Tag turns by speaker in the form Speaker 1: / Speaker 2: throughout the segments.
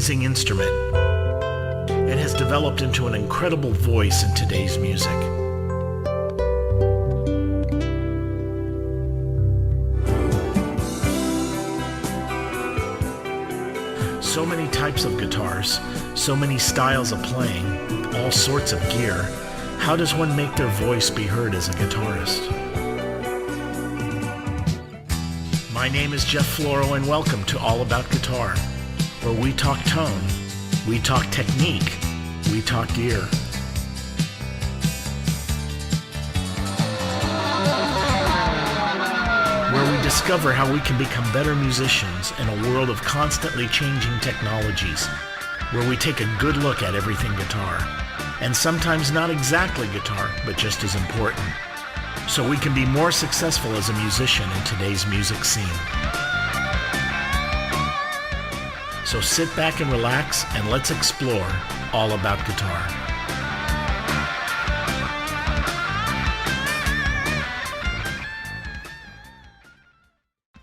Speaker 1: amazing instrument. It has developed into an incredible voice in today's music. So many types of guitars, so many styles of playing, all sorts of gear. How does one make their voice be heard as a guitarist? My name is Jeff Floro, and welcome to All About Guitar, where we talk tone, we talk technique, we talk gear. Where we discover how we can become better musicians in a world of constantly changing technologies, where we take a good look at everything guitar, and sometimes not exactly guitar, but just as important, so we can be more successful as a musician in today's music scene. So sit back and relax, and let's explore all about guitar.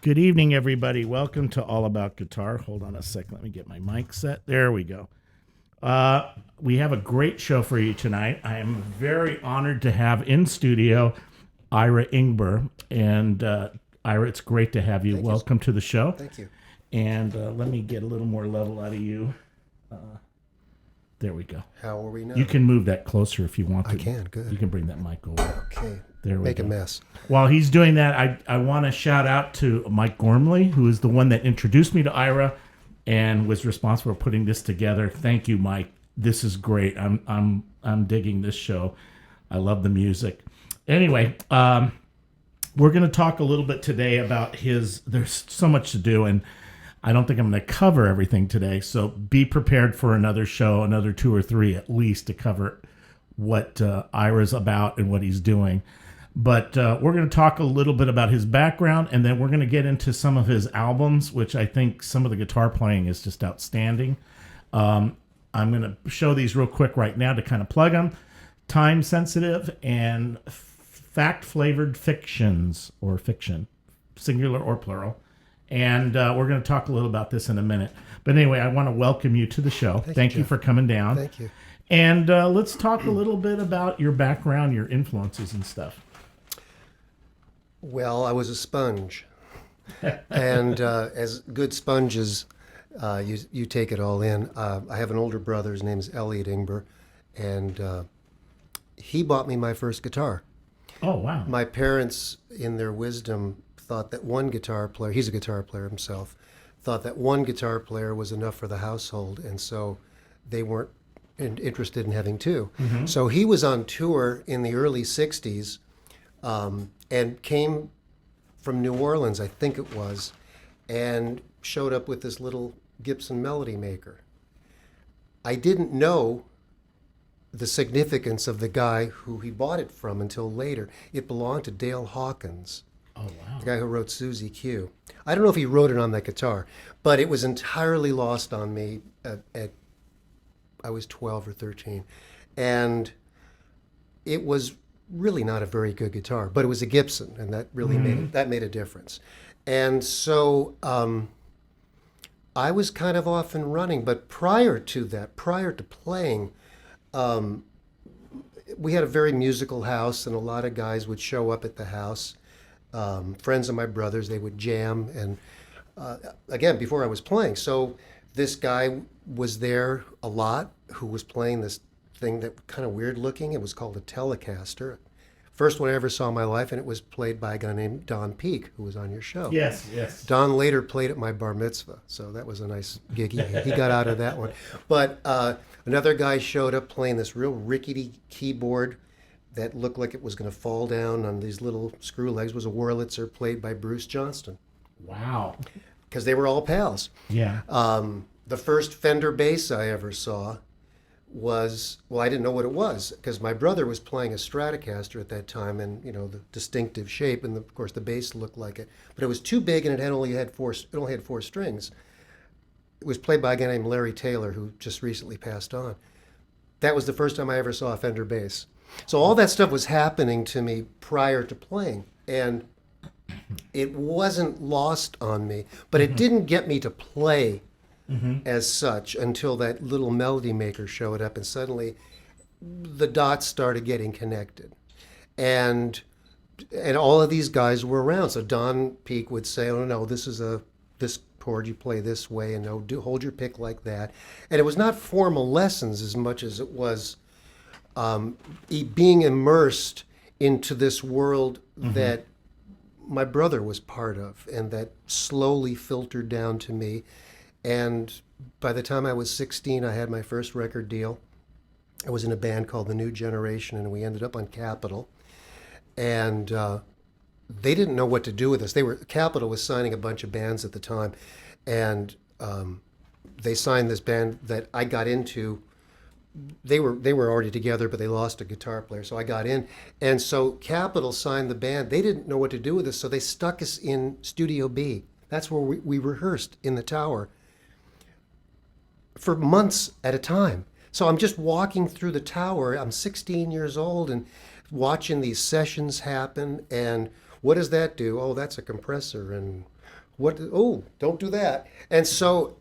Speaker 1: Good evening, everybody. Welcome to All About Guitar. Hold on a sec. Let me get my mic set. There we go. We have a great show for you tonight. I am very honored to have in studio Ira Ingber. And Ira, it's great to have you. Welcome to the show.
Speaker 2: Thank you.
Speaker 1: And let me get a little more level out of you. There we go.
Speaker 2: How are we now?
Speaker 1: You can move that closer if you want to.
Speaker 2: I can, good.
Speaker 1: You can bring that mic over.
Speaker 2: Okay.
Speaker 1: There we
Speaker 2: Make
Speaker 1: go.
Speaker 2: a mess.
Speaker 1: While he's doing that, I want to shout out to Mike Gormley, who is the one that introduced me to Ira and was responsible for putting this together. Thank you, Mike. This is great. I'm digging this show. I love the music. Anyway, we're going to talk a little bit today about there's so much to do, and I don't think I'm going to cover everything today, so be prepared for another show, another 2 or 3 at least, to cover what Ira's about and what he's doing. But we're going to talk a little bit about his background, and then we're going to get into some of his albums, which I think some of the guitar playing is just outstanding. I'm going to show these real quick right now to kind of plug them. Time sensitive and fact-flavored fictions, or fiction, singular or plural. And we're going to talk a little about this in a minute. But anyway, I want to welcome you to the show. Thank you for coming down.
Speaker 2: Thank you.
Speaker 1: And let's talk a little bit about your background, your influences and stuff.
Speaker 2: Well, I was a sponge. And as good sponges, you take it all in. I have an older brother. His name is Ira Ingber. And he bought me my first guitar.
Speaker 1: Oh, wow.
Speaker 2: My parents, in their wisdom, thought that one guitar player, he's a guitar player himself, thought that one guitar player was enough for the household. And so they weren't interested in having two. Mm-hmm. So he was on tour in the early 60s and came from New Orleans, I think it was, and showed up with this little Gibson Melody Maker. I didn't know the significance of the guy who he bought it from until later. It belonged to Dale Hawkins.
Speaker 1: Oh, wow.
Speaker 2: The guy who wrote Susie Q. I don't know if he wrote it on that guitar, but it was entirely lost on me I was 12 or 13. And it was really not a very good guitar, but it was a Gibson, and that really made a difference. And so I was kind of off and running, but prior to playing, we had a very musical house, and a lot of guys would show up at the house. Friends of my brother's, they would jam, and again, before I was playing. So this guy was there a lot who was playing this thing that kind of weird looking. It was called a Telecaster. First one I ever saw in my life, and it was played by a guy named Don Peake, who was on your show.
Speaker 1: Yes, yes.
Speaker 2: Don later played at my bar mitzvah, so that was a nice gig. He got out of that one. But another guy showed up playing this real rickety keyboard that looked like it was going to fall down on these little screw legs. It was a Wurlitzer played by Bruce Johnston.
Speaker 1: Wow.
Speaker 2: Because they were all pals.
Speaker 1: Yeah.
Speaker 2: The first Fender bass I ever saw was, well, I didn't know what it was because my brother was playing a Stratocaster at that time, and you know, the distinctive shape, and of course the bass looked like it, but it was too big and it only had four strings. It was played by a guy named Larry Taylor, who just recently passed on. That was the first time I ever saw a Fender bass. So all that stuff was happening to me prior to playing, and it wasn't lost on me, but it didn't get me to play as such until that little melody maker showed up, and suddenly the dots started getting connected. And all of these guys were around. So Don Peake would say, "Oh no, this chord you play this way, and no, hold your pick like that." And it was not formal lessons as much as it was being immersed into this world that my brother was part of, and that slowly filtered down to me. And by the time I was 16, I had my first record deal. I was in a band called The New Generation, and we ended up on Capitol. And they didn't know what to do with us. Capitol was signing a bunch of bands at the time, and they signed this band that I got into. They were already together, but they lost a guitar player, so I got in. And so Capitol signed the band. They didn't know what to do with us, so they stuck us in Studio B. That's where we rehearsed in the tower for months at a time. So I'm just walking through the tower. I'm 16 years old and watching these sessions happen. And what does that do? Oh, that's a compressor. And oh, don't do that. And so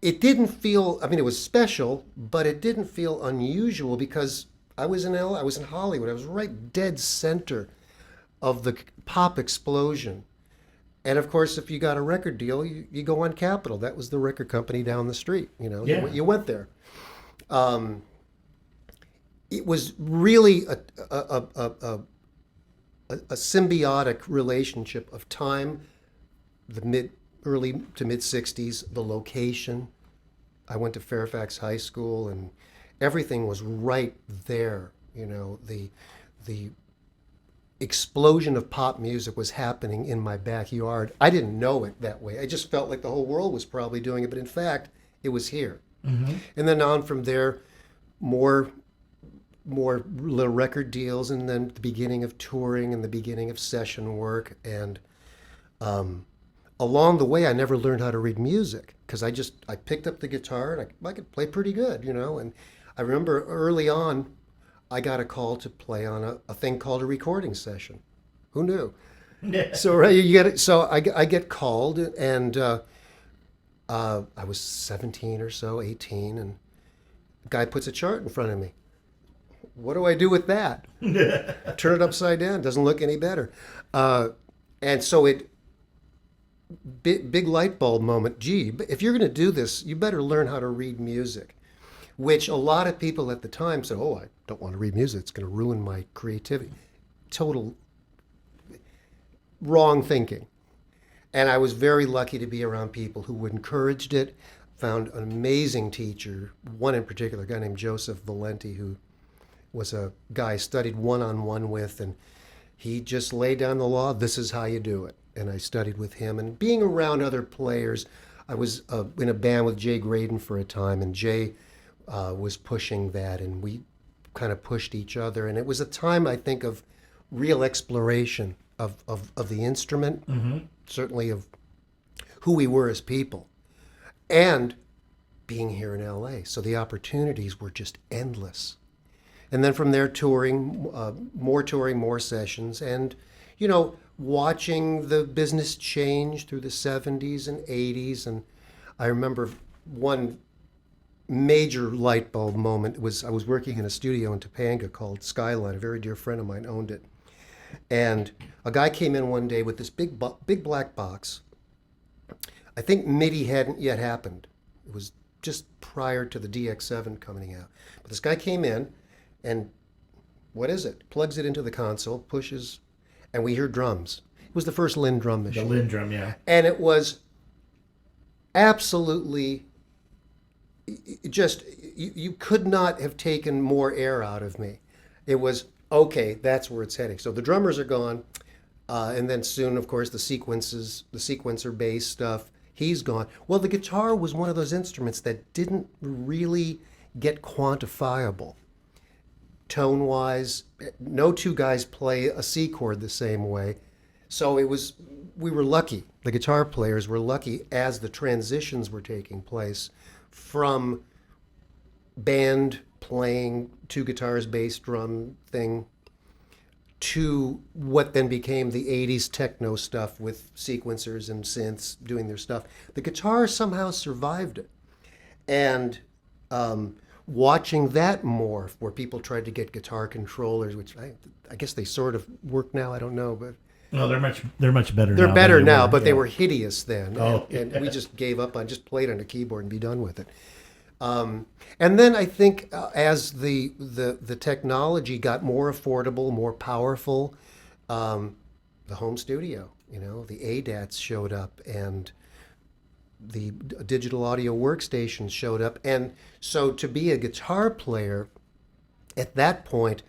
Speaker 2: it didn't feel, I mean, it was special, but it didn't feel unusual because I was in Hollywood. I was right dead center of the pop explosion. And of course, if you got a record deal, you go on Capitol. That was the record company down the street.
Speaker 1: Yeah.
Speaker 2: You went there. It was really a symbiotic relationship of time, early to mid 60s, the location. I went to Fairfax High School, and everything was right there. The explosion of pop music was happening in my backyard. I didn't know it that way. I just felt like the whole world was probably doing it, but in fact, it was here. And then on from there, more little record deals, and then the beginning of touring and the beginning of session work. And along the way, I never learned how to read music because I picked up the guitar and I could play pretty good, And I remember early on, I got a call to play on a thing called a recording session. Who knew?
Speaker 1: Yeah.
Speaker 2: So you get it. So I get called, and I was 17 or so, 18, and a guy puts a chart in front of me. What do I do with that? Turn it upside down. Doesn't look any better. And so big light bulb moment. Gee, if you're going to do this, you better learn how to read music. Which a lot of people at the time said, "Oh, I don't want to read music. It's going to ruin my creativity." Total wrong thinking. And I was very lucky to be around people who encouraged it. Found an amazing teacher, one in particular, a guy named Joseph Valenti, who was a guy I studied one-on-one with, and he just laid down the law. This is how you do it. And I studied with him. And being around other players, I was in a band with Jay Graydon for a time, and Jay was pushing that, and we kind of pushed each other. And it was a time, I think, of real exploration of the instrument, certainly of who we were as people, and being here in LA. So the opportunities were just endless. And then from there, touring, more sessions, and, watching the business change through the 70s and 80s. And I remember one major light bulb moment was I was working in a studio in Topanga called Skyline. A very dear friend of mine owned it. And a guy came in one day with this big black box. I think MIDI hadn't yet happened. It was just prior to the DX7 coming out. But this guy came in, and what is it? Plugs it into the console, pushes, and we hear drums. It was the first Linn drum machine.
Speaker 1: The Linn drum, yeah.
Speaker 2: And it was absolutely just, you could not have taken more air out of me. It was, okay, that's where it's heading. So the drummers are gone, and then soon, of course, the sequencer bass stuff, he's gone. Well, the guitar was one of those instruments that didn't really get quantifiable. Tone-wise, no two guys play a C chord the same way. So we were lucky. The guitar players were lucky as the transitions were taking place from band playing two guitars, bass, drum thing to what then became the 80s techno stuff with sequencers and synths doing their stuff. The guitar somehow survived it. And watching that morph, where people tried to get guitar controllers, which I guess they sort of work now, I don't know, but
Speaker 1: No, they're much better now.
Speaker 2: they're better
Speaker 1: than they
Speaker 2: now,
Speaker 1: were,
Speaker 2: but
Speaker 1: yeah.
Speaker 2: they were hideous then.
Speaker 1: Oh,
Speaker 2: And we just gave up on just play it on a keyboard and be done with it. And then I think as the technology got more affordable, more powerful, the home studio, the ADATs showed up, and the digital audio workstations showed up. And so to be a guitar player at that point,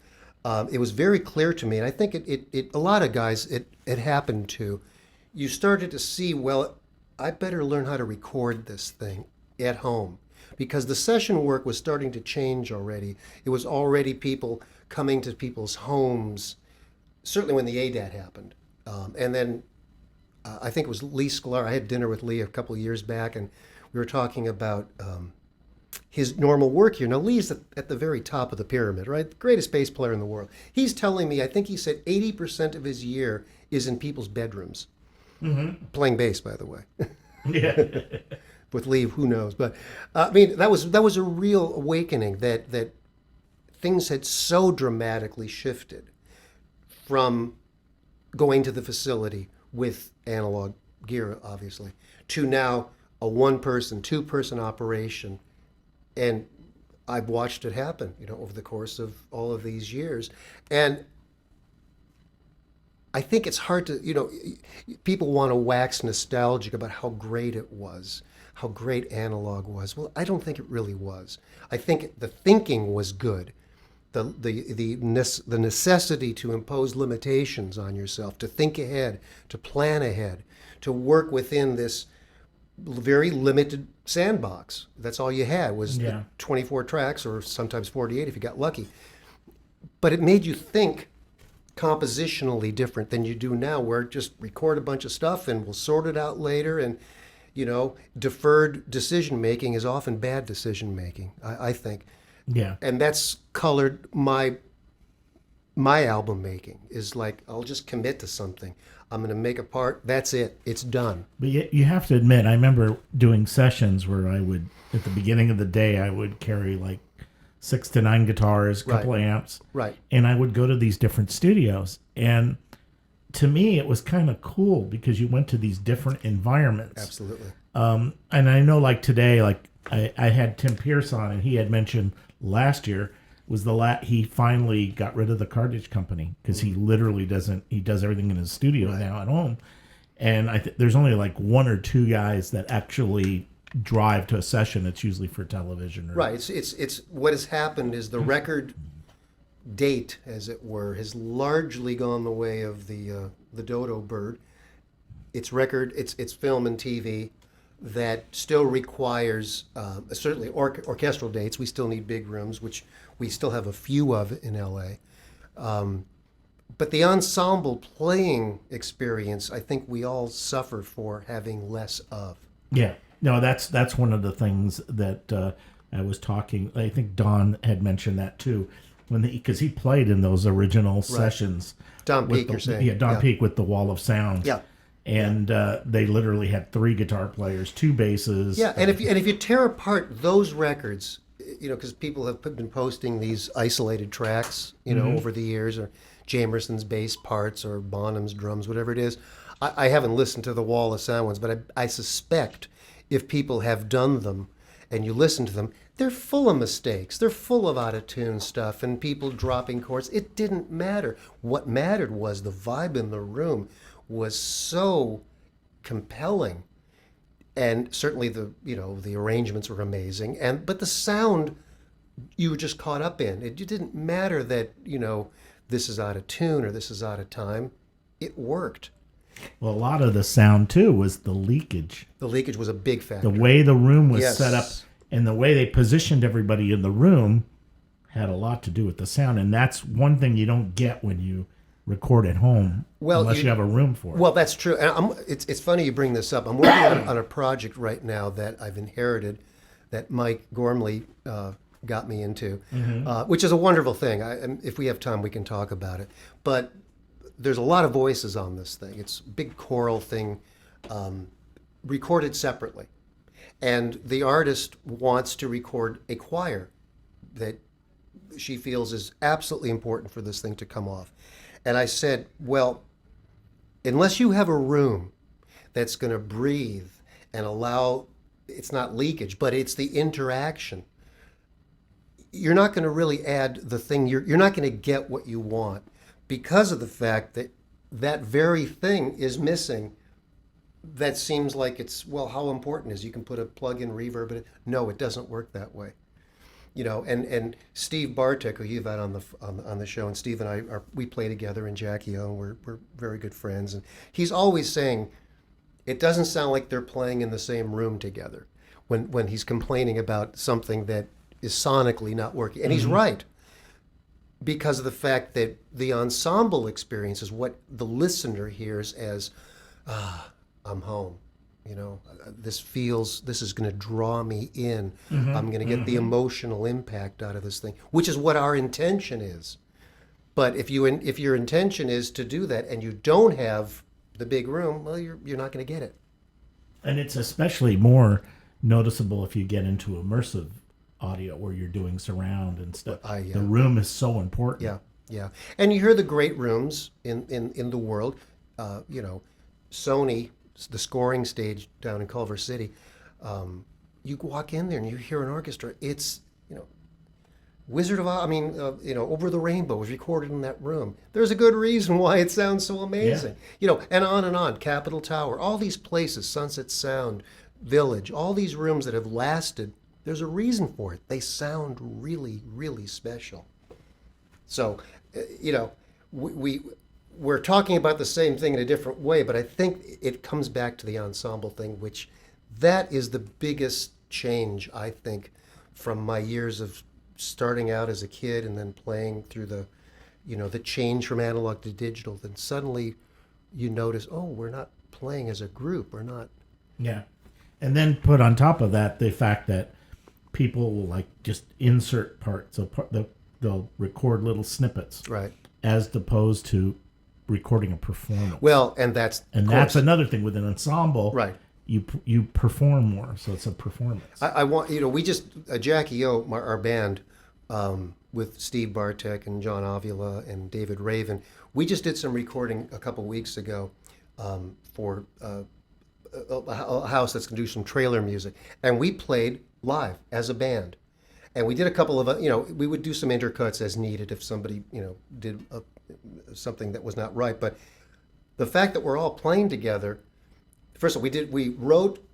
Speaker 2: it was very clear to me, and I think it a lot of guys it happened to. You started to see, well, I better learn how to record this thing at home, because the session work was starting to change already. It was already people coming to people's homes, certainly when the ADAT happened. And then I think it was Lee Sklar. I had dinner with Lee a couple of years back, and we were talking about his normal work here. Now, Lee's at the very top of the pyramid, right? The greatest bass player in the world. He's telling me, I think he said 80% of his year is in people's bedrooms. Mm-hmm. Playing bass, by the way.
Speaker 1: Yeah.
Speaker 2: With Lee, who knows? But I mean, that was a real awakening that things had so dramatically shifted from going to the facility with analog gear, obviously, to now a one-person, two-person operation. And I've watched it happen, over the course of all of these years. And I think it's hard to, people want to wax nostalgic about how great it was, how great analog was. Well, I don't think it really was. I think the thinking was good. The necessity to impose limitations on yourself, to think ahead, to plan ahead, to work within this very limited sandbox. That's all you had was the 24 tracks, or sometimes 48 if you got lucky. But it made you think compositionally different than you do now, where just record a bunch of stuff and we'll sort it out later. And deferred decision making is often bad decision making, I think.
Speaker 1: Yeah.
Speaker 2: And that's colored my album making, is like, I'll just commit to something. I'm going to make a part. That's it. It's done.
Speaker 1: But you have to admit, I remember doing sessions where I would, at the beginning of the day, I would carry like 6 to 9 guitars, a couple of amps.
Speaker 2: Right.
Speaker 1: And I would go to these different studios. And to me, it was kind of cool because you went to these different environments.
Speaker 2: Absolutely.
Speaker 1: And I know, like today, like I had Tim Pierce on, and he had mentioned last year was he finally got rid of the cartridge company, because he literally he does everything in his studio now at home. And there's only like 1 or 2 guys that actually drive to a session. It's usually for television.
Speaker 2: Right. It's what has happened is the record date, as it were, has largely gone the way of the dodo bird. It's film and TV that still requires certainly orchestral dates. We still need big rooms, which we still have a few of in LA. But the ensemble playing experience, I think we all suffer for having less of.
Speaker 1: Yeah. No, that's one of the things that I was talking. I think Don had mentioned that too, because he played in those original sessions.
Speaker 2: Don Peake, you're saying?
Speaker 1: Yeah, Don Peake with the Wall of Sound.
Speaker 2: Yeah.
Speaker 1: And they literally had 3 guitar players, 2 basses.
Speaker 2: Yeah, and if you tear apart those records, because people have been posting these isolated tracks, over the years, or Jamerson's bass parts or Bonham's drums, whatever it is. I haven't listened to the Wall of Sound ones, but I suspect if people have done them and you listen to them, they're full of mistakes. They're full of out-of-tune stuff and people dropping chords. It didn't matter. What mattered was the vibe in the room was so compelling, and certainly the arrangements were amazing, but the sound you were just caught up in. It didn't matter that this is out of tune or this is out of time. It worked.
Speaker 1: Well, a lot of the sound too was the leakage.
Speaker 2: The leakage was a big factor.
Speaker 1: The way the room was set up and the way they positioned everybody in the room had a lot to do with the sound, and that's one thing you don't get when you record at home, unless you have a room for it.
Speaker 2: Well, that's true. And it's funny you bring this up. I'm working on a project right now that I've inherited, that Mike Gormley got me into, which is a wonderful thing. If we have time, we can talk about it. But there's a lot of voices on this thing. It's a big choral thing, recorded separately. And the artist wants to record a choir that she feels is absolutely important for this thing to come off. And I said, well, unless you have a room that's going to breathe and allow, it's not leakage, but it's the interaction, you're not going to really add the thing, you're not going to get what you want because of the fact that that very thing is missing. That seems like it's, well, how important is you can put a plug-in reverb in it? No, it doesn't work that way. You know, and Steve Bartek, who you've had on the show, and Steve and I we play together, and Jackie O, and we're very good friends, and he's always saying it doesn't sound like they're playing in the same room together when he's complaining about something that is sonically not working, and he's right, because of the fact that the ensemble experience is what the listener hears as, I'm home. You know, this is going to draw me in. I'm going to get the emotional impact out of this thing, which is what our intention is. But if your intention is to do that and you don't have the big room, well, you're not going to get it.
Speaker 1: And it's especially more noticeable if you get into immersive audio where you're doing surround and stuff. The room is so important.
Speaker 2: Yeah. And you hear the great rooms in the world. You know, Sony, the scoring stage down in Culver City, you walk in there and you hear an orchestra. It's, you know, Over the Rainbow was recorded in that room. There's a good reason why it sounds so amazing. Yeah. You know, and on. Capitol Tower, all these places, Sunset Sound, Village, all these rooms that have lasted, there's a reason for it. They sound really, really special. So, you know, we're talking about the same thing in a different way, but I think it comes back to the ensemble thing, which that is the biggest change, I think, from my years of starting out as a kid and then playing through the change from analog to digital. Then suddenly you notice, oh, we're not playing as a group. We're not.
Speaker 1: Yeah. And then put on top of that the fact that people will like just insert parts. So they'll record little snippets.
Speaker 2: Right.
Speaker 1: As opposed to recording a performance.
Speaker 2: Well, and that's
Speaker 1: another thing with an ensemble.
Speaker 2: Right.
Speaker 1: You perform more, so it's a performance.
Speaker 2: I want, we just Jackie O, our band, with Steve Bartek and John Avila and David Raven, we just did some recording a couple weeks ago for a house that's going to do some trailer music, and we played live as a band, and we did a couple of we would do some intercuts as needed if somebody did something that was not right, but the fact that we're all playing together. First of all, we wrote,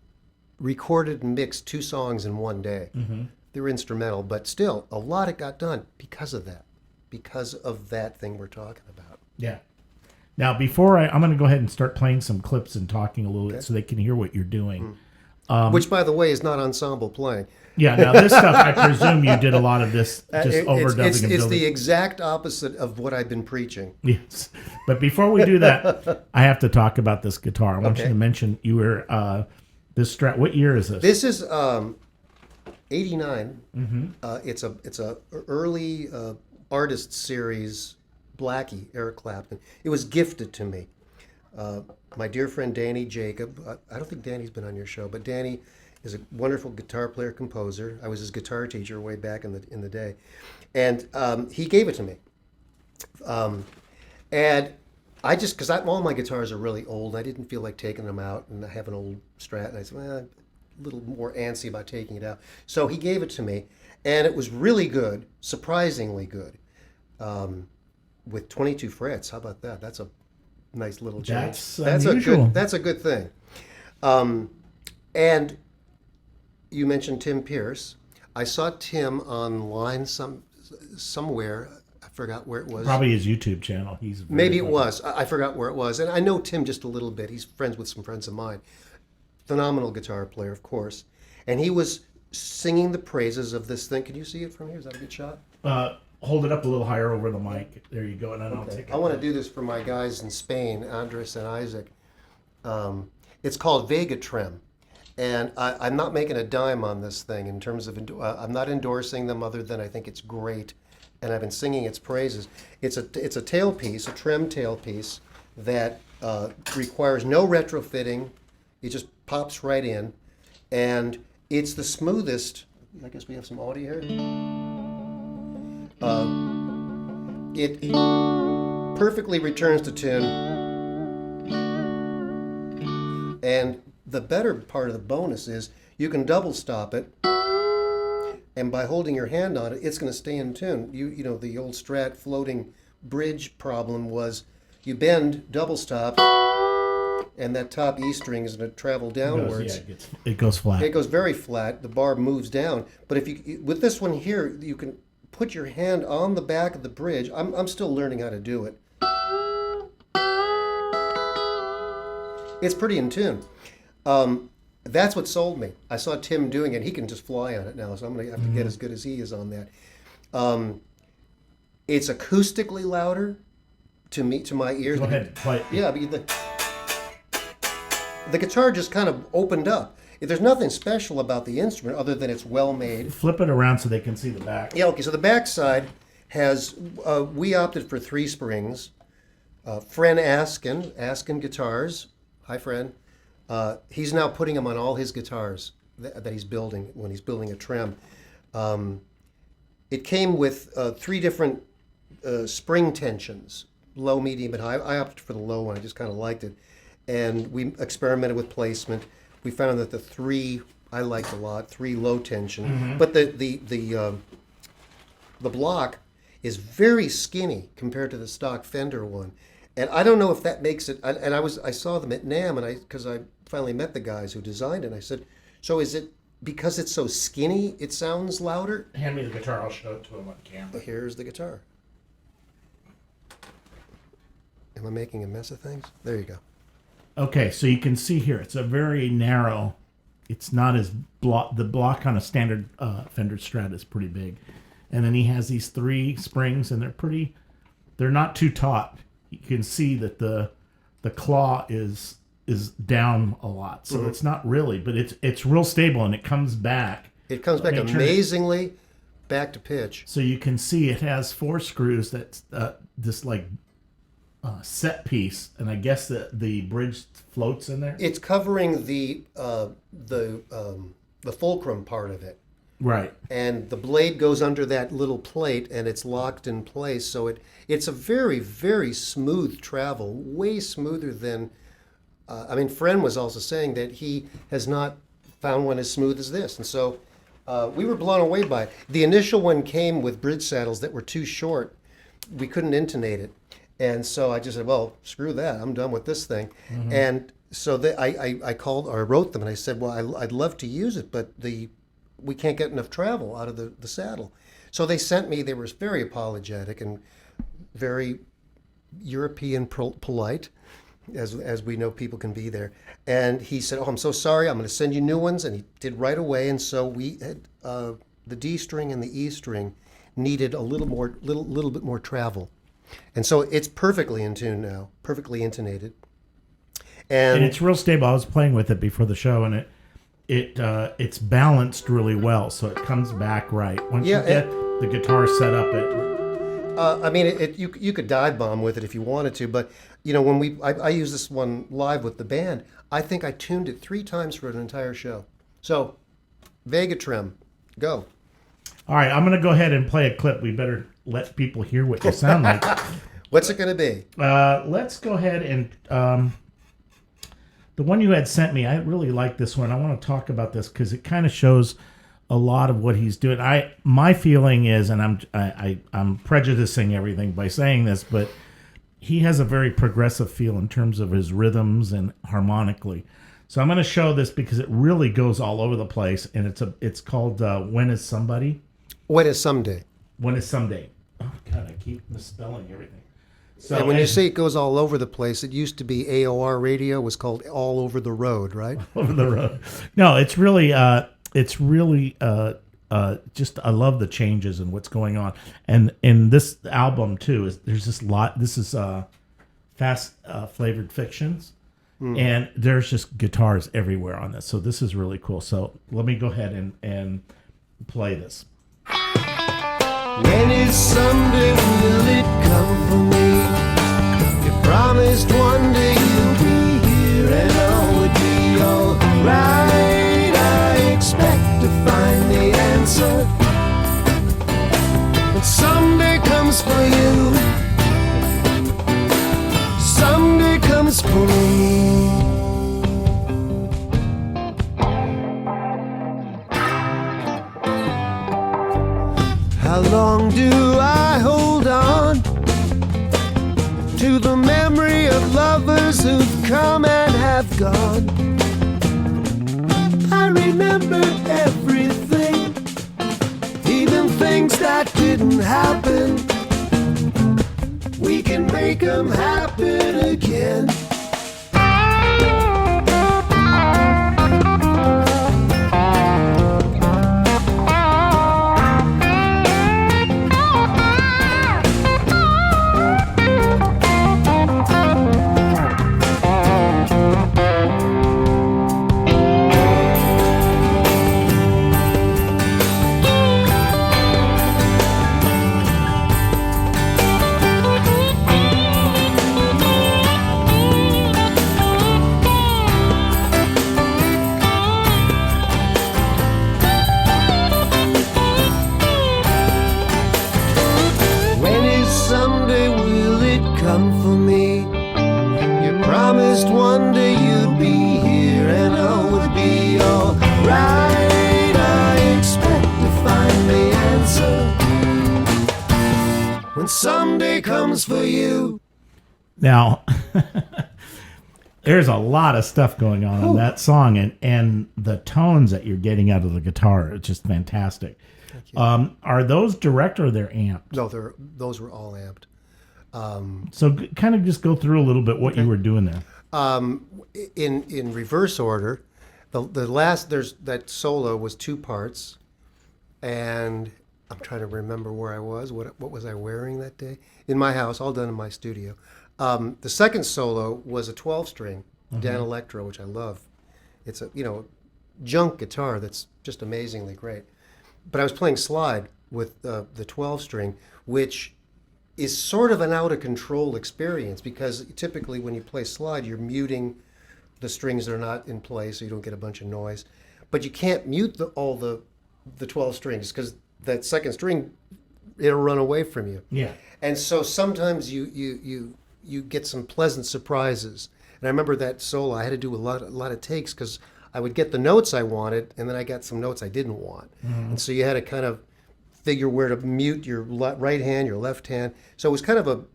Speaker 2: recorded, and mixed 2 songs in one day. Mm-hmm. They were instrumental, but still, a lot of it got done because of that thing we're talking about.
Speaker 1: Yeah. Now, before I'm going to go ahead and start playing some clips and talking a little bit so they can hear what you're doing.
Speaker 2: Which, by the way, is not ensemble playing.
Speaker 1: Yeah, now this stuff, I presume you did a lot of this just overdubbing and building.
Speaker 2: It's the exact opposite of what I've been preaching.
Speaker 1: Yes. But before we do that, I have to talk about this guitar. I want you to mention you were, this Strat, what year is this?
Speaker 2: This is 89. Mm-hmm. It's a early artist series, Blackie, Eric Clapton. It was gifted to me. My dear friend Danny Jacob, I don't think Danny's been on your show, but Danny is a wonderful guitar player, composer. I was his guitar teacher way back in the day, and he gave it to me. And I just, because all my guitars are really old, I didn't feel like taking them out, and I have an old Strat, and I said, well, a little more antsy about taking it out. So he gave it to me, and it was really good, surprisingly good, with 22 frets. How about that? That's a nice little change.
Speaker 1: That's unusual.
Speaker 2: That's a good thing. And you mentioned Tim Pierce. I saw Tim online somewhere. I forgot where it was.
Speaker 1: Probably his YouTube channel.
Speaker 2: Maybe it was. I forgot where it was. And I know Tim just a little bit. He's friends with some friends of mine. Phenomenal guitar player, of course. And he was singing the praises of this thing. Can you see it from here? Is that a good shot?
Speaker 1: Hold it up a little higher over the mic. There you go. And then I'll take it.
Speaker 2: I want to do this for my guys in Spain, Andres and Isaac. It's called Vega Trim. And I'm not making a dime on this thing in terms of, I'm not endorsing them other than I think it's great. and I've been singing its praises. It's a tailpiece, a trim tailpiece that requires no retrofitting. It just pops right in, and it's the smoothest. I guess we have some audio here. It perfectly returns to tune, and the better part of the bonus is you can double stop it, and by holding your hand on it, it's going to stay in tune. You know, the old Strat floating bridge problem was you bend, double stop, and that top E string is going to travel downwards.
Speaker 1: It goes flat.
Speaker 2: It goes very flat. The bar moves down. But if you with this one here, you can put your hand on the back of the bridge. I'm still learning how to do it. It's pretty in tune. That's what sold me. I saw Tim doing it. He can just fly on it now, so I'm going to have to get as good as he is on that. It's acoustically louder to my ears.
Speaker 1: Go ahead, play it.
Speaker 2: Yeah, but the guitar just kind of opened up. There's nothing special about the instrument other than it's well made.
Speaker 1: Flip it around so they can see the back.
Speaker 2: Yeah, okay, so the back side has, we opted for 3 springs. Fren Askin Guitars. Hi, Fren. He's now putting them on all his guitars that he's building when he's building a trem. It came with 3 different spring tensions, low, medium, and high. I opted for the low one. I just kind of liked it. And we experimented with placement. We found that the 3 I liked a lot, 3 low tension. But the block is very skinny compared to the stock Fender one. And I don't know if that makes it. And I saw them at NAMM, and because I finally met the guys who designed it. And I said, so is it because it's so skinny it sounds louder?
Speaker 1: Hand me the guitar. I'll show it to him on camera.
Speaker 2: Here's the guitar. Am I making a mess of things? There you go.
Speaker 1: Okay, so you can see here, it's a very narrow. It's not as the block on a standard Fender Strat is pretty big, and then he has these 3 springs, and they're not too taut. You can see that the claw is down a lot, so it's not really, but it's real stable, and it comes back.
Speaker 2: It comes back amazingly back to pitch.
Speaker 1: So you can see it has 4 screws. That's this like set piece, and I guess the bridge floats in there.
Speaker 2: It's covering the fulcrum part of it.
Speaker 1: Right.
Speaker 2: And the blade goes under that little plate, and it's locked in place. So it's a very, very smooth travel, way smoother than. Fren was also saying that he has not found one as smooth as this, and so we were blown away by it. The initial one came with bridge saddles that were too short. We couldn't intonate it. And so I just said, well, screw that. I'm done with this thing. And so I called or I wrote them, and I said, well, I'd love to use it, but we can't get enough travel out of the saddle. So they sent me, they were very apologetic and very European polite, as we know people can be there. And he said, oh, I'm so sorry. I'm going to send you new ones. And he did right away. And so we had the D string and the E string needed a little bit more travel. And so it's perfectly in tune now, perfectly intonated. And
Speaker 1: it's real stable. I was playing with it before the show, and it's balanced really well, so it comes back right. Once you get the guitar set up,
Speaker 2: you could dive bomb with it if you wanted to, but when I use this one live with the band, I think I tuned it 3 times for an entire show. So, Vega Trem, go.
Speaker 1: All right, I'm going to go ahead and play a clip. We better let people hear what you sound like.
Speaker 2: What's it going to be?
Speaker 1: Let's go ahead and the one you had sent me. I really like this one. I want to talk about this because it kind of shows a lot of what he's doing. My feeling is, and I'm prejudicing everything by saying this, but he has a very progressive feel in terms of his rhythms and harmonically. So I'm going to show this because it really goes all over the place, and it's called When Is Somebody?
Speaker 2: When Is Someday?
Speaker 1: When Is Someday? Oh God, I keep misspelling everything. So
Speaker 2: and when you say it goes all over the place, it used to be AOR radio was called All Over the Road, right?
Speaker 1: Over the road. No, it's really just I love the changes and what's going on. And in this album too there's this lot. This is Fast Flavored Fictions, and there's just guitars everywhere on this. So this is really cool. So let me go ahead and play this.
Speaker 2: When is someday will it come for me? You promised one day you'll be here and all would be alright. I expect to find the answer. But someday comes for you. Someday comes for me. How long do I hold on to the memory of lovers who've come and have gone? I remember everything, even things that didn't happen. We can make them happen again. Someday will it come for me? You promised one day you'd be here and all would be alright. I expect to find the answer when someday comes for you.
Speaker 1: Now, there's a lot of stuff going on that song, and the tones that you're getting out of the guitar are just fantastic. Are those direct or they're amped?
Speaker 2: No, those were all amped.
Speaker 1: So kind of just go through a little bit what you were doing there.
Speaker 2: In reverse order, the last that solo was 2 parts, and I'm trying to remember where I was. What was I wearing that day? In my house, all done in my studio. The second solo was a 12-string Dan Electro, which I love. It's a junk guitar that's just amazingly great. But I was playing slide with the 12-string, which is sort of an out-of-control experience because typically when you play slide, you're muting the strings that are not in play so you don't get a bunch of noise. But you can't mute all the 12 strings because that second string, it'll run away from you.
Speaker 1: Yeah.
Speaker 2: And so sometimes you get some pleasant surprises. And I remember that solo, I had to do a lot of takes because I would get the notes I wanted, and then I got some notes I didn't want. And so you had to kind of figure where to mute your right hand, your left hand. So it was kind of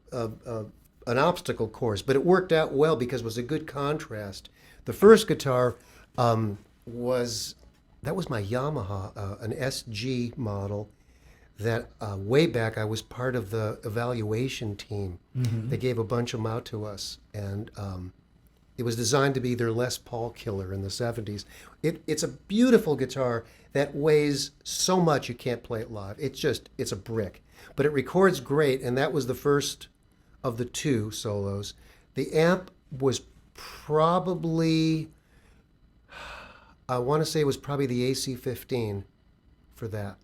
Speaker 2: an obstacle course, but it worked out well because it was a good contrast. The first guitar was my Yamaha, an SG model that way back I was part of the evaluation team. They gave a bunch of them out to us, and it was designed to be their Les Paul killer in the 70s. It's a beautiful guitar that weighs so much you can't play it live. It's a brick. But it records great, and that was the first of the 2 solos. The amp was probably, I want to say it was probably the AC-15 for that.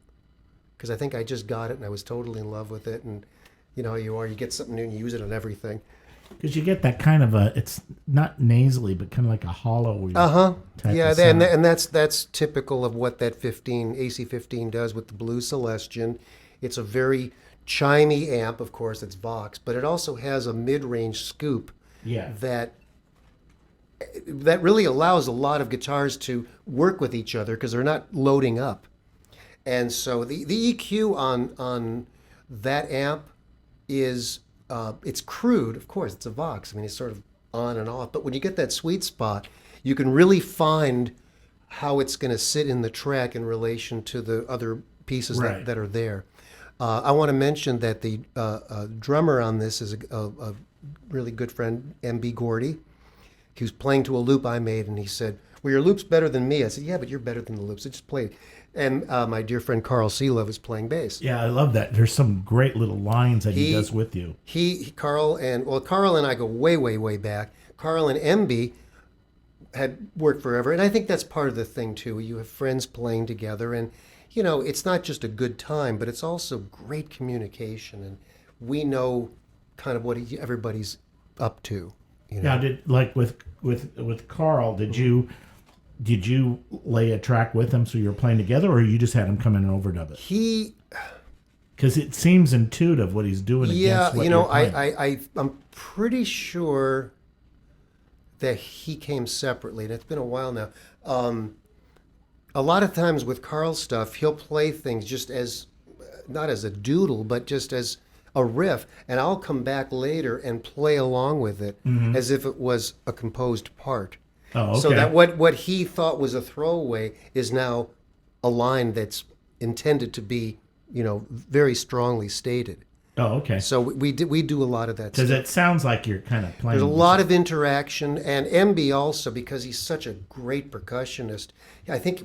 Speaker 2: Because I think I just got it, and I was totally in love with it. And you know how you are, you get something new and you use it on everything.
Speaker 1: Because you get that kind of it's not nasally, but kind of like a hollow.
Speaker 2: Yeah, and that's typical of what that AC-15 does with the Blue Celestion. It's a very chimey amp, of course, it's Vox, but it also has a mid-range scoop that really allows a lot of guitars to work with each other because they're not loading up. And so the EQ on that amp is... it's crude, of course, it's a Vox. I mean, it's sort of on and off. But when you get that sweet spot, you can really find how it's going to sit in the track in relation to the other pieces that are there. I want to mention that the drummer on this is a really good friend, M.B. Gordy. He was playing to a loop I made, and he said, well, your loop's better than me. I said, yeah, but you're better than the loops. I just played. And my dear friend Carl Seelove is playing bass.
Speaker 1: Yeah, I love that. There's some great little lines that he does with you.
Speaker 2: Carl and I go way, way, way back. Carl and MB had worked forever, and I think that's part of the thing too. You have friends playing together, and it's not just a good time, but it's also great communication, and we know kind of what everybody's up to.
Speaker 1: Now, did like with Carl, did you lay a track with him so you were playing together, or you just had him come in and overdub it? Because it seems intuitive what he's doing.
Speaker 2: Yeah,
Speaker 1: against what you're playing.
Speaker 2: I'm pretty sure that he came separately, and it's been a while now. A lot of times with Carl's stuff, he'll play things just as, not as a doodle, but just as a riff, and I'll come back later and play along with it as if it was a composed part.
Speaker 1: Oh, okay.
Speaker 2: So that what he thought was a throwaway is now a line that's intended to be, very strongly stated.
Speaker 1: Oh, okay.
Speaker 2: So we do a lot of that
Speaker 1: Because
Speaker 2: stuff.
Speaker 1: it sounds like you're kind of playing.
Speaker 2: There's a lot of interaction, and MB also, because he's such a great percussionist. I think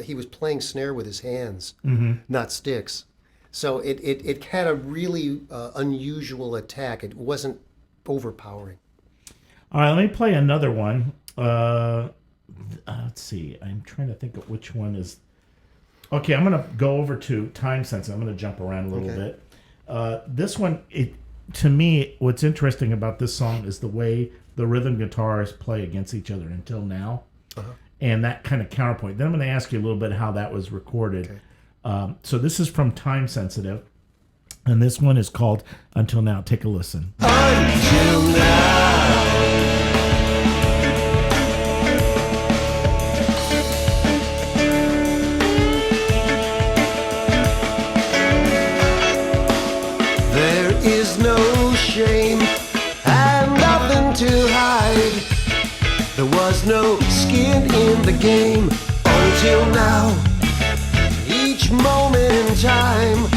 Speaker 2: he was playing snare with his hands, not sticks. So it had a really unusual attack. It wasn't overpowering.
Speaker 1: All right, let me play another one. Let's see. I'm trying to think of which one is. Okay, I'm going to go over to time sensitive. I'm going to jump around a little bit. This one, to me, what's interesting about this song is the way the rhythm guitars play against each other until now, and that kind of counterpoint. Then I'm going to ask you a little bit how that was recorded. Okay. So this is from Time Sensitive, and this one is called Until Now. Take a listen.
Speaker 2: Until now. Shame and nothing to hide. There was no skin in the game until now. Each moment in time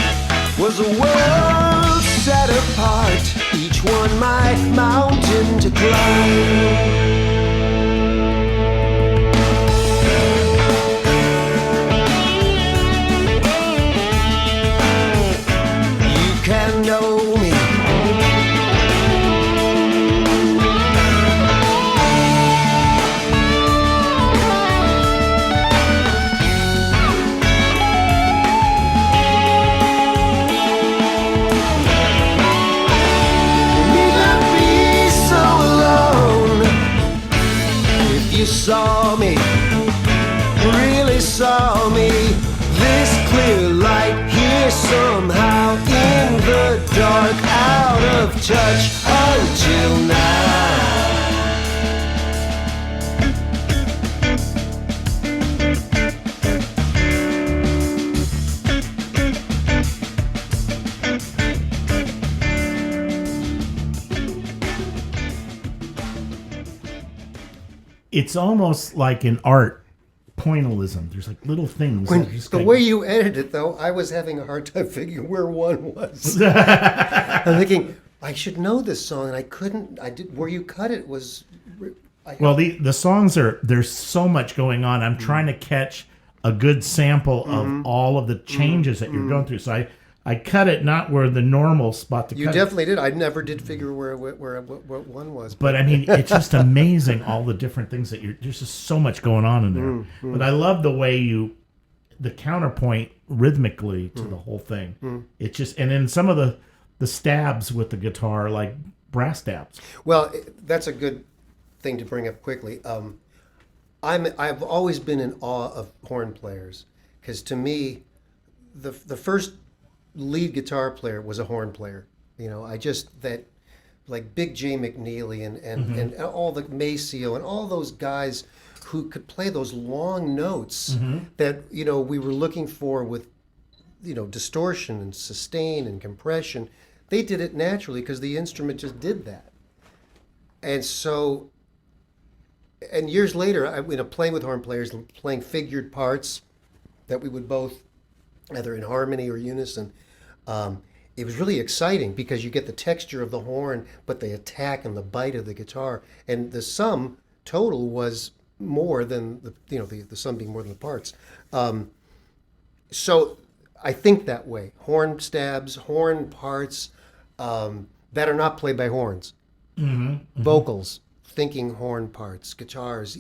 Speaker 2: was a world set apart. Each one my mountain to climb. You can know me. You saw me, really saw me. This clear light here somehow in the dark, out of touch until now.
Speaker 1: It's almost like an art pointillism. There's like little things.
Speaker 2: The way you edited it, though, I was having a hard time figuring where one was. I'm thinking, I should know this song, and I couldn't. Where you cut it was.
Speaker 1: Well, the songs there's so much going on. I'm trying to catch a good sample of all of the changes that you're going through. So I cut it not where the normal spot to cut.
Speaker 2: You definitely did. I never did figure where one was.
Speaker 1: But I mean, it's just amazing all the different things that there's just so much going on in there. But I love the way the counterpoint rhythmically to the whole thing. It's just, and then some of the stabs with the guitar, like brass stabs.
Speaker 2: Well, that's a good thing to bring up quickly. I've always been in awe of horn players, because to me, the first lead guitar player was a horn player. Like Big J McNeely and all the Maceo and all those guys who could play those long notes that we were looking for with distortion and sustain and compression. They did it naturally because the instrument just did that. And so, and years later, playing with horn players, playing figured parts that we would both, either in harmony or unison, it was really exciting because you get the texture of the horn, but the attack and the bite of the guitar, and the sum total was more than the sum being more than the parts. So I think that way: horn stabs, horn parts that are not played by horns, vocals, horn parts, guitars.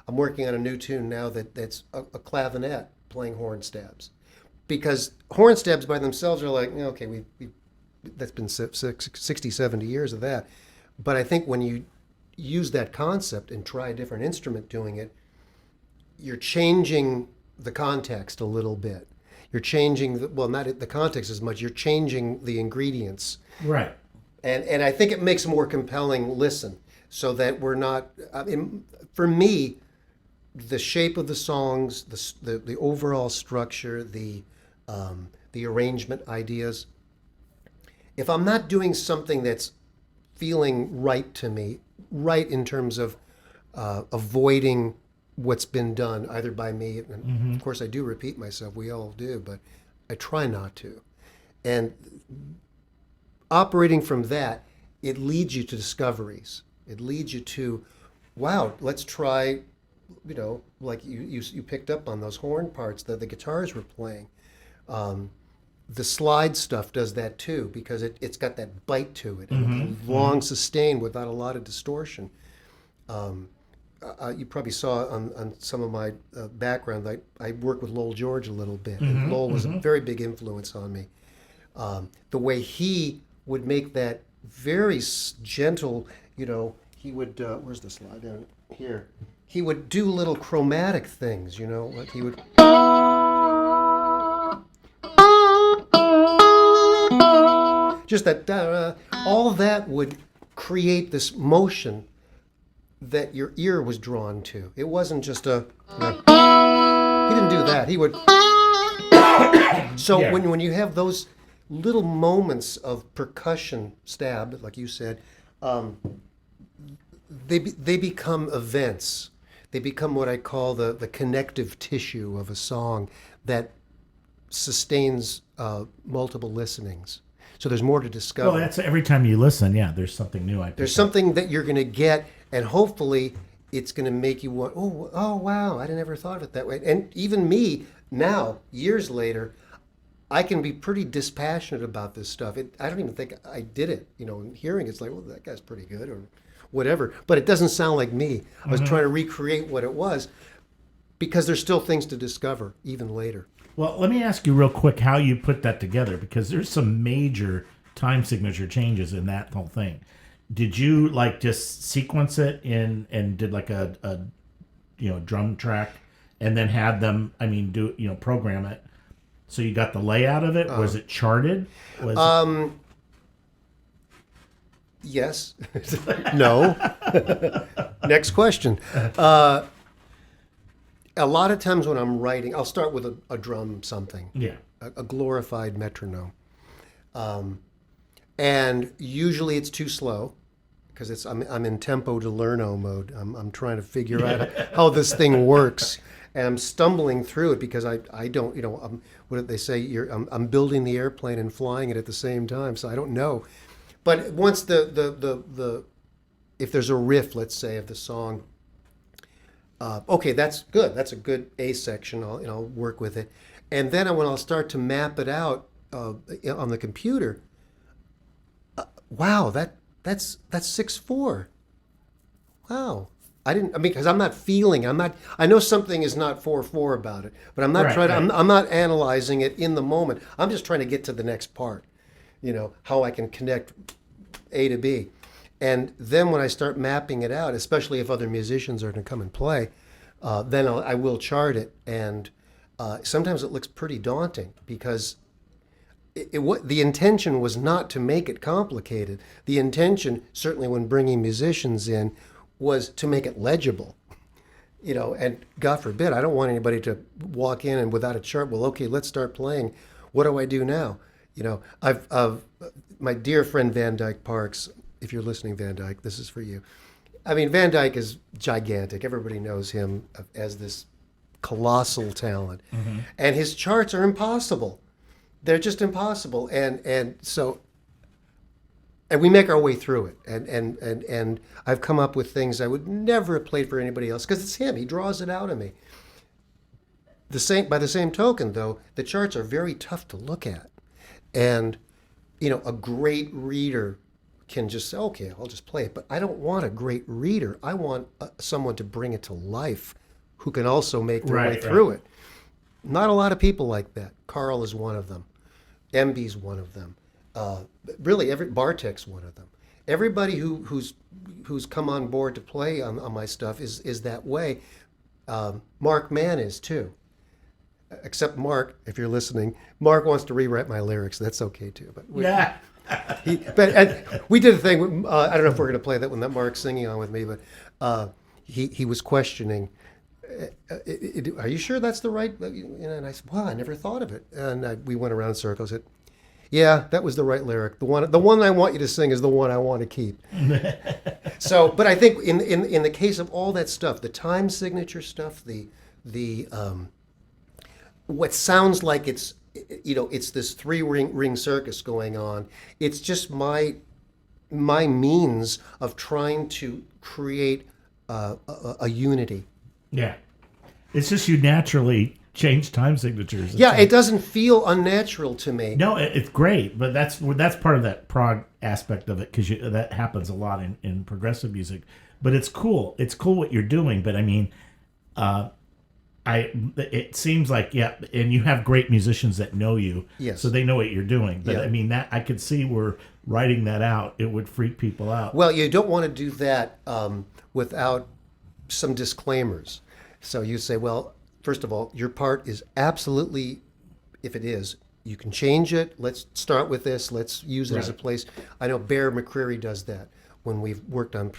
Speaker 2: I'm working on a new tune now that's a clavinet playing horn stabs, because horn stabs by themselves are like, okay, we that's been 60, 70 years of that. But I think when you use that concept and try a different instrument doing it, you're changing the context a little bit. You're changing, not the context as much, you're changing the ingredients.
Speaker 1: Right.
Speaker 2: And I think it makes a more compelling listen, so that we're not, for me, the shape of the songs, the overall structure, the arrangement ideas, if I'm not doing something that's feeling right to me, right in terms of avoiding what's been done either by me, and of course I do repeat myself, we all do, but I try not to. And operating from that, it leads you to discoveries. It leads you to, wow, let's try, like you picked up on those horn parts that the guitars were playing. The slide stuff does that too, because it's got that bite to it, and long sustain without a lot of distortion. You probably saw on some of my background, I worked with Lowell George a little bit. And Lowell was a very big influence on me. The way he would make that very gentle, he would, where's the slide down here? He would do little chromatic things, like he would. Just that, all that would create this motion that your ear was drawn to. It wasn't just he didn't do that. He would. So
Speaker 1: Yeah.
Speaker 2: when you have those little moments of percussion stab, like you said, they become events. They become what I call the connective tissue of a song that sustains multiple listenings. So there's more to discover.
Speaker 1: Well, that's every time you listen. Yeah, there's something new.
Speaker 2: There's something that you're going to get, and hopefully it's going to make you want, oh, wow, I never thought of it that way. And even me now, years later, I can be pretty dispassionate about this stuff. I don't even think I did it. And hearing it's like, well, that guy's pretty good or whatever. But it doesn't sound like me. I was trying to recreate what it was, because there's still things to discover even later.
Speaker 1: Well, let me ask you real quick how you put that together, because there's some major time signature changes in that whole thing. Did you just sequence it in and did like a drum track and then had them, do program it? So you got the layout of it. Was it charted?
Speaker 2: Yes. No. Next question. A lot of times when I'm writing, I'll start with a drum something.
Speaker 1: Yeah.
Speaker 2: A glorified metronome. And usually it's too slow, because I'm in tempo di learno mode. I'm trying to figure out how this thing works, and I'm stumbling through it because I don't, what did they say? I'm building the airplane and flying it at the same time, so I don't know. But once the if there's a riff, let's say, of the song, okay, that's good. That's a good A section. I'll work with it, and then when I'll start to map it out on the computer, wow, that's 6/4. Wow, because I'm not feeling. I know something is not 4/4 about it, but I'm not I'm not analyzing it in the moment. I'm just trying to get to the next part. How I can connect A to B. And then when I start mapping it out, especially if other musicians are going to come and play, then I will chart it. And sometimes it looks pretty daunting, because the intention was not to make it complicated. The intention, certainly when bringing musicians in, was to make it legible. And God forbid, I don't want anybody to walk in and without a chart, well, okay, let's start playing. What do I do now? I've my dear friend Van Dyke Parks, if you're listening, Van Dyke, this is for you. Van Dyke is gigantic. Everybody knows him as this colossal talent. Mm-hmm. And his charts are impossible. They're just impossible. And we make our way through it. And I've come up with things I would never have played for anybody else, because it's him. He draws it out of me. By the same token, though, the charts are very tough to look at. And, a great reader can just say, okay, I'll just play it. But I don't want a great reader. I want someone to bring it to life who can also make their way through it. Not a lot of people like that. Carl is one of them. MB's one of them. Really, Bartek's one of them. Everybody who's come on board to play on my stuff is that way. Mark Mann is too. Except Mark, if you're listening, Mark wants to rewrite my lyrics. That's okay too. But
Speaker 1: Yeah.
Speaker 2: and we did a thing. I don't know if we're going to play that one that Mark's singing on with me, but he was questioning. Are you sure that's the right? And I said, "Well, I never thought of it." And we went around in circles. Said, "Yeah, that was the right lyric. The one I want you to sing is the one I want to keep." So, but I think in the case of all that stuff, the time signature stuff, the what sounds like it's this three ring circus going on. It's just my means of trying to create a unity.
Speaker 1: Yeah. It's just you naturally change time signatures.
Speaker 2: Yeah, it doesn't feel unnatural to me.
Speaker 1: No, it's great, but that's part of that prog aspect of it, because that happens a lot in progressive music. But it's cool. It's cool what you're doing. But I mean, it seems like, yeah, and you have great musicians that know you,
Speaker 2: yes,
Speaker 1: so they know what you're doing. But
Speaker 2: yeah.
Speaker 1: I mean, that I could see where writing that out, it would freak people out.
Speaker 2: Well, you don't want to do that without some disclaimers. So you say, well, first of all, your part is absolutely, if it is, you can change it. Let's start with this. Let's use it as a place. I know Bear McCreary does that when we've worked on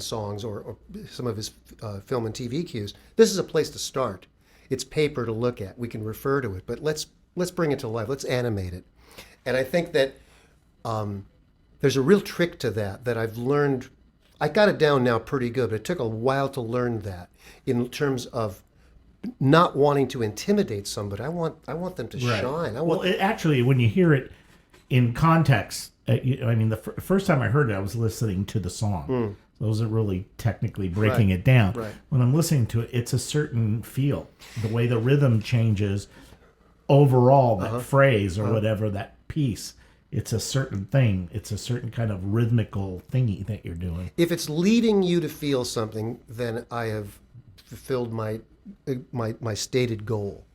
Speaker 2: songs or some of his film and TV cues. This is a place to start. It's paper to look at. We can refer to it, but let's bring it to life. Let's animate it. And I think that there's a real trick to that I've learned. I got it down now pretty good, but it took a while to learn that in terms of not wanting to intimidate somebody. I want them to shine.
Speaker 1: Actually, when you hear it in context, I mean, the first time I heard it, I was listening to the song. So I wasn't really technically breaking it down.
Speaker 2: Right.
Speaker 1: When I'm listening to it, it's a certain feel. The way the rhythm changes overall, that phrase or whatever, that piece, it's a certain thing. It's a certain kind of rhythmical thingy that you're doing.
Speaker 2: If it's leading you to feel something, then I have fulfilled my stated goal.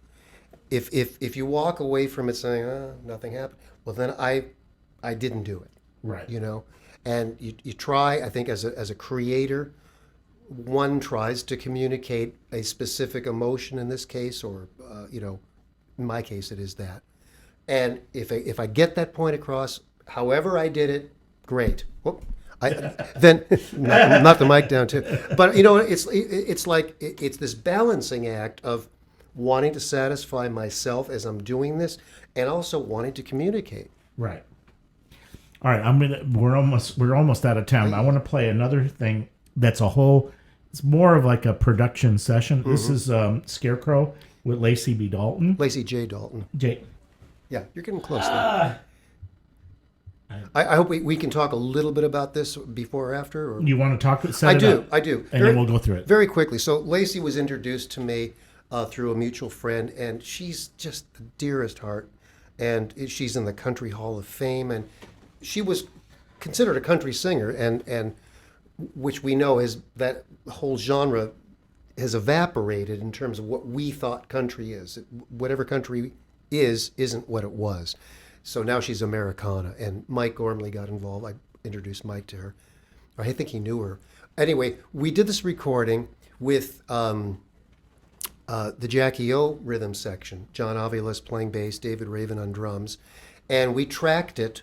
Speaker 2: If you walk away from it saying, nothing happened, well, then I didn't do it.
Speaker 1: Right.
Speaker 2: And you try, I think, as a creator, one tries to communicate a specific emotion in this case, or, in my case, it is that. And if I get that point across, however I did it, great. Whoop. Then knock the mic down too. But it's like it's this balancing act of wanting to satisfy myself as I'm doing this, and also wanting to communicate.
Speaker 1: Right. All right, we're almost out of time. I want to play another thing that's it's more of like a production session. Mm-hmm. This is Scarecrow with Lacey B. Dalton.
Speaker 2: Lacey J. Dalton. Yeah, you're getting close there. I hope we can talk a little bit about this before or after. Or...
Speaker 1: You want to talk?
Speaker 2: I do.
Speaker 1: And then we'll go through it.
Speaker 2: Very quickly. So Lacey was introduced to me through a mutual friend, and she's just the dearest heart. And she's in the Country Hall of Fame, and she was considered a country singer, and which we know is that whole genre has evaporated in terms of what we thought country is. Whatever country isn't what it was. So now she's Americana, and Mike Gormley got involved. I introduced Mike to her. I think he knew her. Anyway, we did this recording with the Jackie O rhythm section, John Aviles playing bass, David Raven on drums, and we tracked it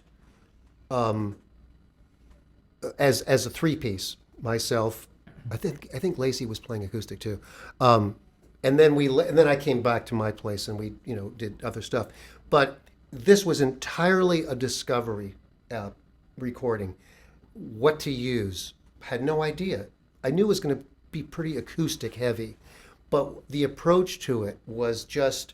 Speaker 2: as a three-piece. Myself, I think Lacey was playing acoustic too, and then I came back to my place and we did other stuff. But this was entirely a discovery recording. What to use, had no idea. I knew it was going to be pretty acoustic heavy, but the approach to it was just,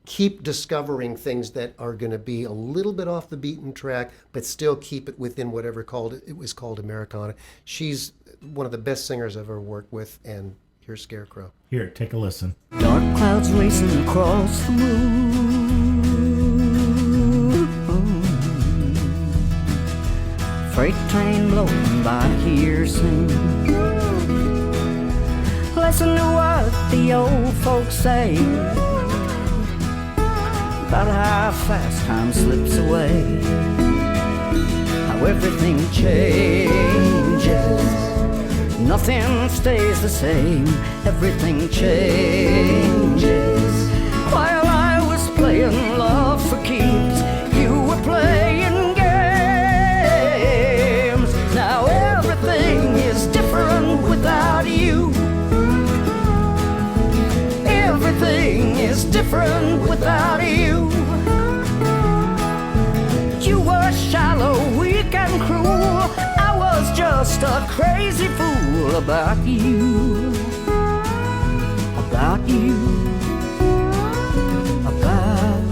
Speaker 2: keep discovering things that are going to be a little bit off the beaten track, but still keep it within whatever it was called Americana. She's one of the best singers I've ever worked with, and here's Scarecrow.
Speaker 1: Here, take a listen.
Speaker 3: Dark clouds racing across the moon. Freight train blowing by here soon. listen to what the old folks say about how fast time slips away, how everything changes, nothing stays the same, everything changes. While I was playing love for keeps, you were playing games. Now everything is different without you. Everything is different without you. You were shallow, weak and cruel. I was just a crazy fool about you. About you. About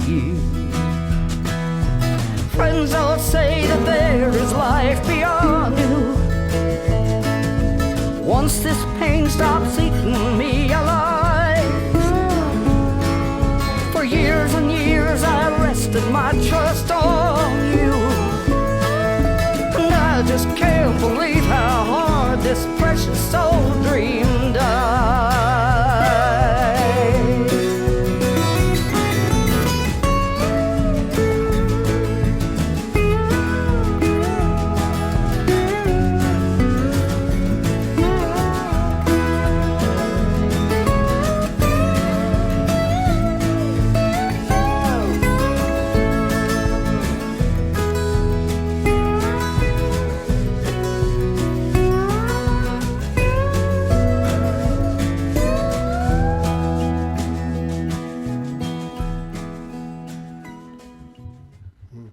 Speaker 3: you. Friends all say that there is life beyond you. Once this pain stops eating me alive, for years and years I rested my trust on you. And I just can't believe how hard this precious soul dream died.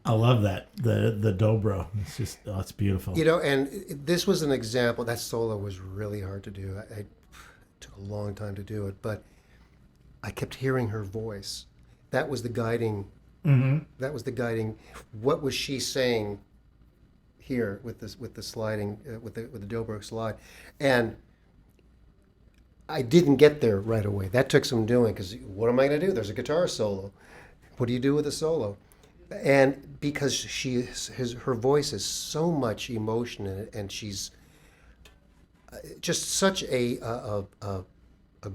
Speaker 1: I love that, the dobro. It's just, oh, it's beautiful.
Speaker 2: You know, and this was an example. That solo was really hard to do. It took a long time to do it, but I kept hearing her voice. That was the guiding. That was the guiding. What was she saying here with this, with the sliding, with the dobro slide? And I didn't get there right away. That took some doing, because what am I going to do? There's a guitar solo. What do you do with a solo? And because her voice has so much emotion in it, and she's just such a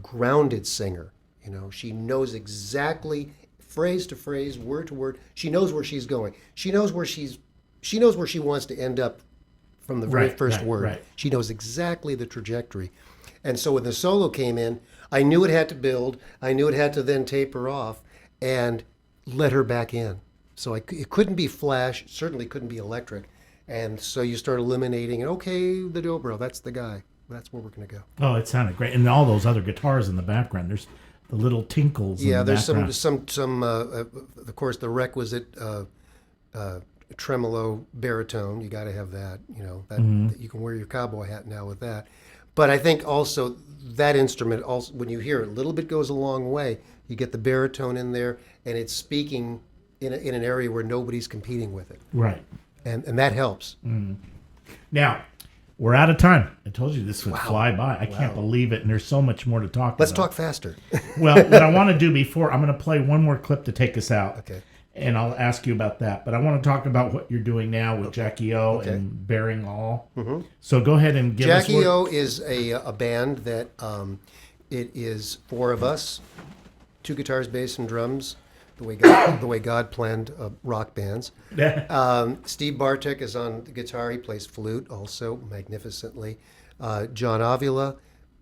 Speaker 2: grounded singer. You know, she knows exactly, phrase to phrase, word to word. She knows where she's going. She knows where she wants to end up from the very first word.
Speaker 1: Right.
Speaker 2: She knows exactly the trajectory. And so when the solo came in, I knew it had to build. I knew it had to then taper off and let her back in. So it couldn't be flash, it certainly couldn't be electric. And so you start eliminating, okay, the dobro, that's the guy. That's where we're going to go.
Speaker 1: Oh, it sounded great. And all those other guitars in the background. There's the little tinkles in the
Speaker 2: there's
Speaker 1: background.
Speaker 2: some of course, the requisite tremolo baritone. You got to have that, you know, that you can wear your cowboy hat now with that. But I think also that instrument, also when you hear it, a little bit goes a long way. You get the baritone in there, and it's speaking in an area where nobody's competing with it.
Speaker 1: Right.
Speaker 2: And that helps.
Speaker 1: Now, we're out of time. I told you this would fly by. I can't believe it, and there's so much more to talk
Speaker 2: Let's
Speaker 1: about.
Speaker 2: talk faster.
Speaker 1: Well, what I want to do before, I'm going to play one more clip to take us out.
Speaker 2: Okay.
Speaker 1: And I'll ask you about that. But I want to talk about what you're doing now with Jackie O and Bearing All. So go ahead and give us...
Speaker 2: Jackie O is a band that it is four of us, 2 guitars, bass, and drums, the way God planned rock bands. Steve Bartek is on the guitar. He plays flute also magnificently. John Avila,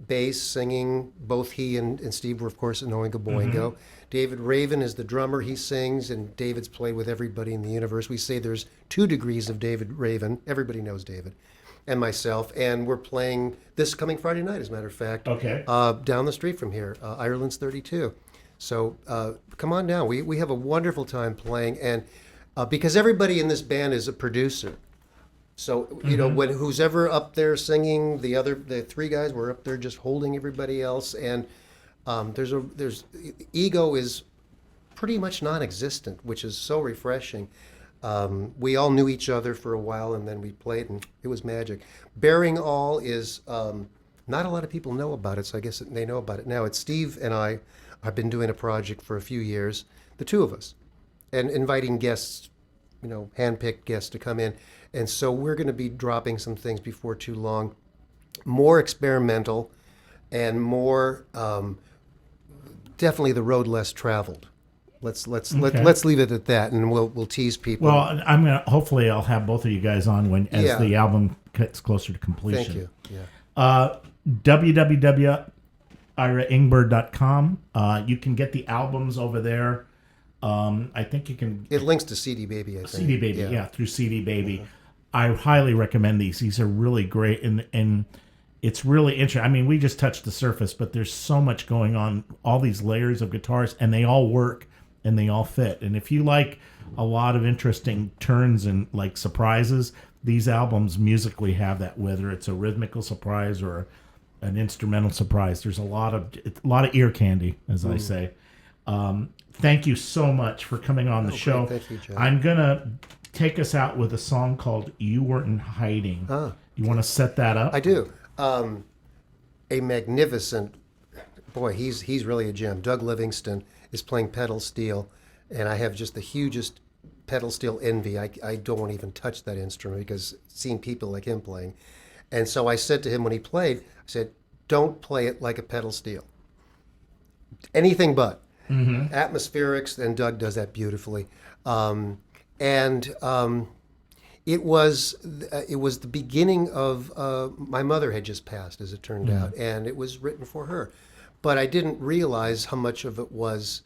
Speaker 2: bass, singing. Both he and Steve were, of course, in Oingo Boingo. David Raven is the drummer. He sings, and David's played with everybody in the universe. We say there's 2 degrees of David Raven. Everybody knows David. And myself. And we're playing this coming Friday night, as a matter of fact.
Speaker 1: Okay.
Speaker 2: Down the street from here, Ireland's 32. So come on down. We have a wonderful time playing. And because everybody in this band is a producer. So, you know, when who's ever up there singing, the 3 guys were up there just holding everybody else. And there's ego is pretty much non-existent, which is so refreshing. We all knew each other for a while, and then we played, and it was magic. Bearing All is not a lot of people know about it, so I guess they know about it now. It's Steve and I have been doing a project for a few years, the 2 of us, and inviting guests, you know, hand-picked guests to come in. And so we're going to be dropping some things before too long. more experimental, and more definitely the road less traveled. Let's leave it at that, and we'll tease people.
Speaker 1: Well, hopefully I'll have both of you guys on as the album gets closer to completion.
Speaker 2: Thank you. Yeah.
Speaker 1: www.iraingber.com. You can get the albums over there. I think you can.
Speaker 2: It links to CD Baby, I think.
Speaker 1: CD Baby, yeah, through CD Baby. I highly recommend these. These are really great, and it's really interesting. I mean, we just touched the surface, but there's so much going on, all these layers of guitars, and they all work, and they all fit. And if you like a lot of interesting turns and like surprises, these albums musically have that, whether it's a rhythmical surprise or an instrumental surprise. There's a lot of ear candy, as I say. Thank you so much for coming on the show.
Speaker 2: Great. Thank you, John.
Speaker 1: I'm going to take us out with a song called You Weren't Hiding. You want to set that up?
Speaker 2: I do. A magnificent, boy, he's really a gem. Doug Livingston is playing pedal steel, and I have just the hugest pedal steel envy. I don't want to even touch that instrument because seeing people like him playing. And so I said to him when he played, I said, don't play it like a pedal steel. Anything but. Atmospherics, and Doug does that beautifully. It was the beginning of my mother had just passed, as it turned out, and it was written for her. But I didn't realize how much of it was,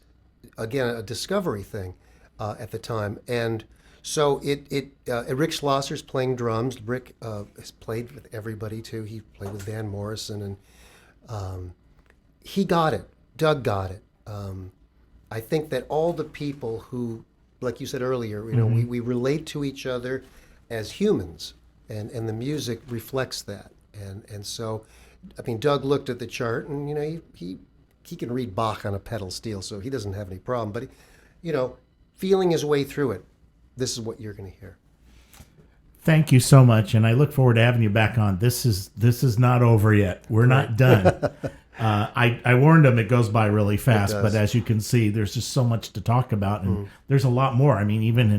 Speaker 2: again, a discovery thing at the time. And so Rick Schlosser's playing drums. Rick has played with everybody too. He played with Van Morrison, and he got it. Doug got it. I think that all the people who, like you said earlier, we relate to each other as humans, and the music reflects that. And so, I mean, Doug looked at the chart, and he can read Bach on a pedal steel, so he doesn't have any problem. But feeling his way through it, this is what you're going to hear.
Speaker 1: Thank you so much, and I look forward to having you back on. This is not over yet. We're not done. I warned him it goes by really fast, but as you can see, there's just so much to talk about, and there's a lot more. I mean, even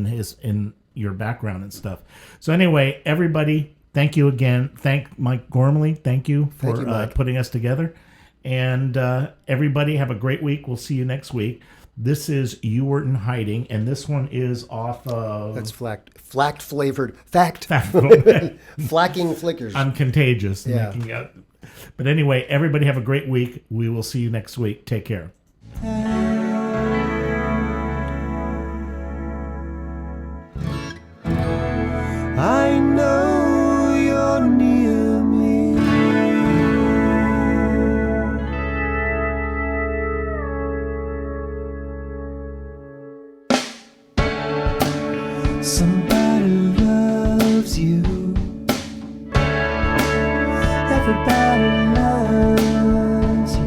Speaker 1: in your background and stuff. So anyway, everybody, thank you again. Thank Mike Gormley. Thank you for putting us together. And everybody have a great week. We'll see you next week. This is You Weren't Hiding, and this one is off of...
Speaker 2: That's flacked flavored. Flacking flickers.
Speaker 1: I'm contagious.
Speaker 2: Yeah.
Speaker 1: But anyway, everybody have a great week. We will see you next week. Take care.
Speaker 3: I know you're near me. Somebody loves you. Everybody loves you.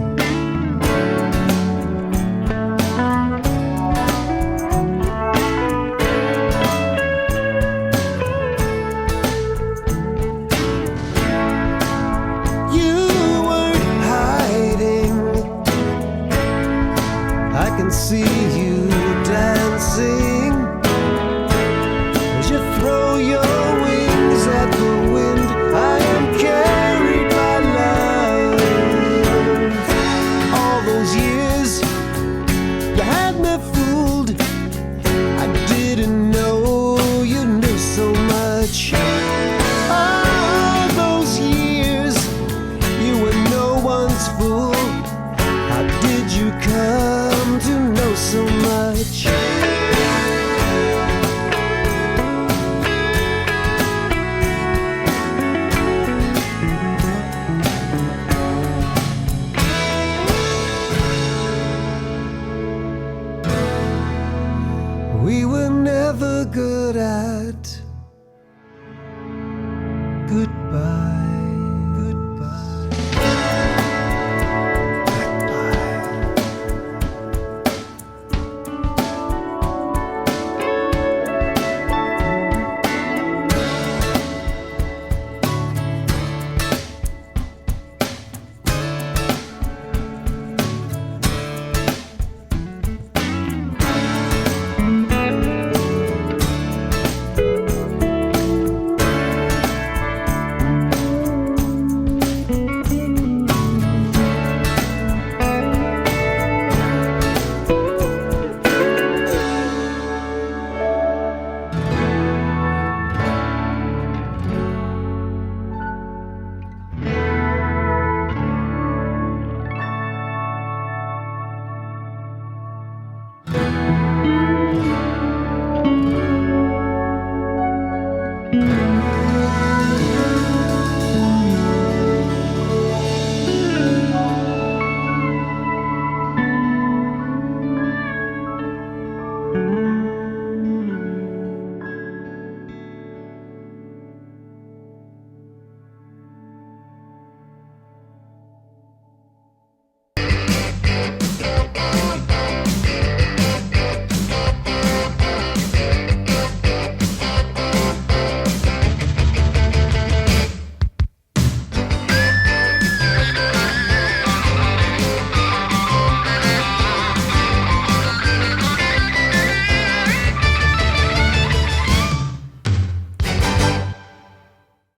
Speaker 3: You weren't hiding. I can see you dancing as you throw your wings at the wind. I am carried by love. All those years you had me fooled. I didn't know you knew so much. All those years you were no one's fool. How did you come to know so much? We were never good at